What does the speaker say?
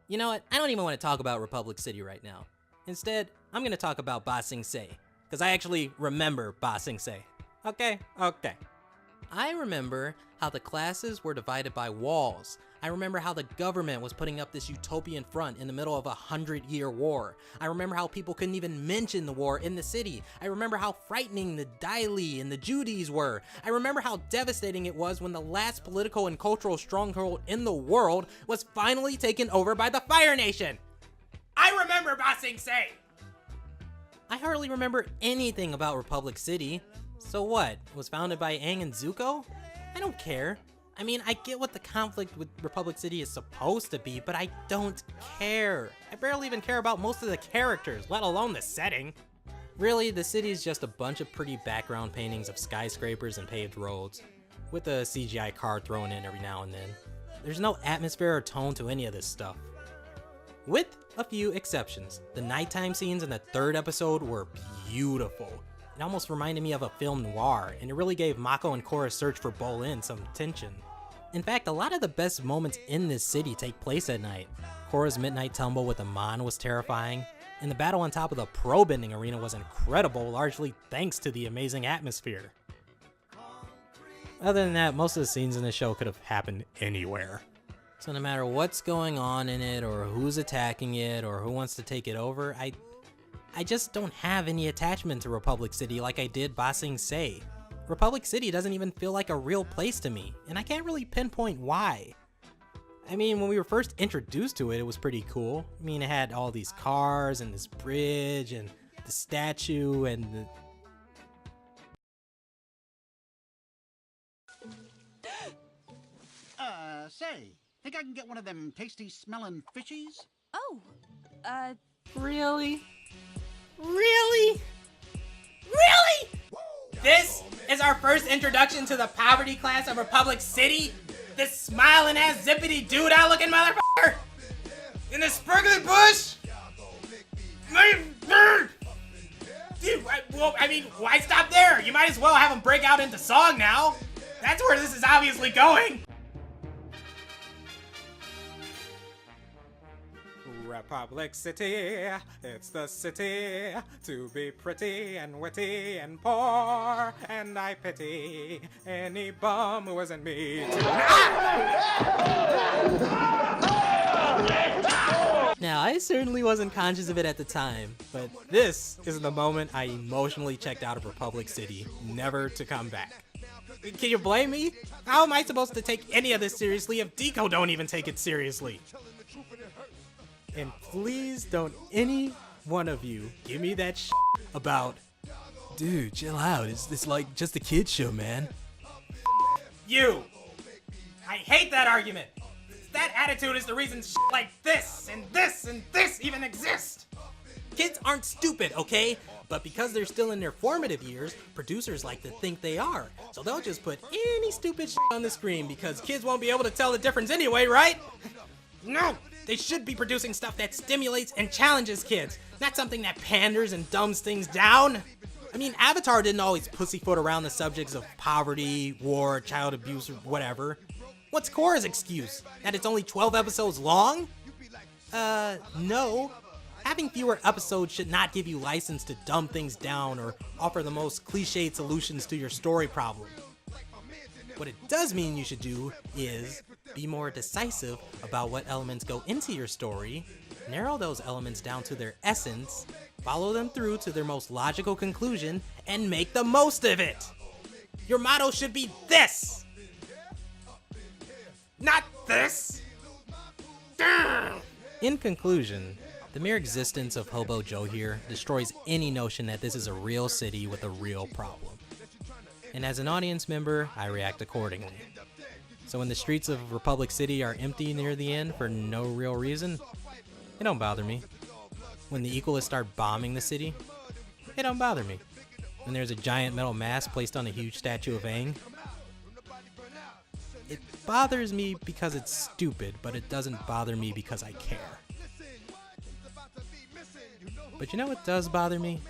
You know what? I don't even want to talk about Republic City right now. Instead, I'm going to talk about Ba Sing Se, because I actually remember Ba Sing Se. Okay. I remember how the classes were divided by walls. I remember how the government was putting up this utopian front in the middle of a 100-year war. I remember how people couldn't even mention the war in the city. I remember how frightening the Daili and the Judies were. I remember how devastating it was when the last political and cultural stronghold in the world was finally taken over by the Fire Nation. I remember Ba Sing Se! I hardly remember anything about Republic City. So what? It was founded by Aang and Zuko? I don't care. I mean, I get what the conflict with Republic City is supposed to be, but I don't care. I barely even care about most of the characters, let alone the setting. Really, the city is just a bunch of pretty background paintings of skyscrapers and paved roads, with a CGI car thrown in every now and then. There's no atmosphere or tone to any of this stuff. With a few exceptions, the nighttime scenes in the third episode were beautiful. It almost reminded me of a film noir, and it really gave Mako and Korra's search for Bolin some tension. In fact, a lot of the best moments in this city take place at night. Korra's midnight tumble with Amon was terrifying, and the battle on top of the pro-bending arena was incredible, largely thanks to the amazing atmosphere. Other than that, most of the scenes in the show could have happened anywhere. So no matter what's going on in it, or who's attacking it, or who wants to take it over, I just don't have any attachment to Republic City like I did Ba Sing Se. Republic City doesn't even feel like a real place to me, and I can't really pinpoint why. I mean, when we were first introduced to it, it was pretty cool. I mean, it had all these cars, and this bridge, and the statue, and the... Say, think I can get one of them tasty smelling fishies? Oh, Really? Really? Really? This is our first introduction to the poverty class of Republic City? This smiling ass zippity doodah looking motherfucker? In the sprinkly bush? Dude, I mean, why stop there? You might as well have him break out into song now. That's where this is obviously going. Republic City, it's the city to be pretty and witty and poor, and I pity any bum who isn't me Now, I certainly wasn't conscious of it at the time, but this is the moment I emotionally checked out of Republic City, never to come back. Can you blame me? How am I supposed to take any of this seriously if Deco don't even take it seriously? And please don't any one of you give me that shit about, dude, chill out, it's like just a kid's show, man. You! I hate that argument! That attitude is the reason shit like this and this and this even exist! Kids aren't stupid, okay? But because they're still in their formative years, producers like to think they are. So they'll just put any stupid shit on the screen because kids won't be able to tell the difference anyway, right? No! They should be producing stuff that stimulates and challenges kids, not something that panders and dumbs things down. I mean, Avatar didn't always pussyfoot around the subjects of poverty, war, child abuse, or whatever. What's Korra's excuse? That it's only 12 episodes long? No. Having fewer episodes should not give you license to dumb things down or offer the most cliched solutions to your story problem. What it does mean you should do is be more decisive about what elements go into your story, narrow those elements down to their essence, follow them through to their most logical conclusion, and make the most of it. Your motto should be this, not this. In conclusion, the mere existence of Hobo Joe here destroys any notion that this is a real city with a real problem. And as an audience member, I react accordingly. So when the streets of Republic City are empty near the end for no real reason, it don't bother me. When the Equalists start bombing the city, it don't bother me. When there's a giant metal mask placed on a huge statue of Aang, it bothers me because it's stupid, but it doesn't bother me because I care. But you know what does bother me?